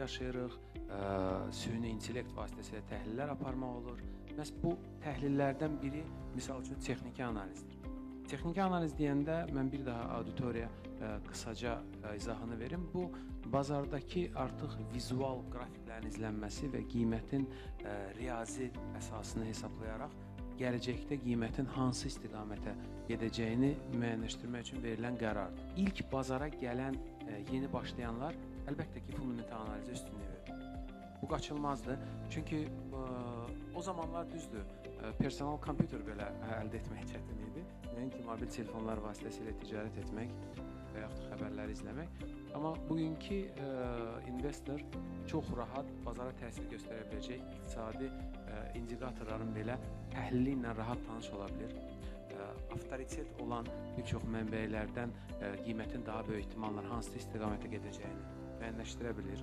yaşayırıq, süni intellekt vasitəsilə təhlillər aparmaq olur. Məhz bu təhlillərdən biri, misal üçün, texniki analizdir. Texniki analiz deyəndə mən bir daha auditoriya qısaca izahını verim. Bu, bazardakı artıq vizual qrafiklərin izlənməsi və qiymətin riyazi əsasını hesablayaraq gələcəkdə qiymətin hansı istiqamətə gedəcəyini müəyyənləşdirmək üçün verilən qərardır. İlk bazara gələn yeni başlayanlar əlbəttə ki, fundamental analizə üstünlük verir. Bu qaçılmazdır. Çünki o zamanlar düzdür, personal kompüter belə əldə etmək çətin idi. Nəinki mobil telefonlar vasitəsilə ticarət etmək və yaxud xəbərləri izləmək. Amma bugünkü investor çox rahat bazara təsir göstərə biləcək iqtisadi indikatorların belə təhlili ilə rahat tanış ola bilir. Avtoritet olan bir çox mənbələrdən qiymətin daha böyük ehtimalla hansı istiqamətə gedəcəyini müəyyənləşdirə bilir.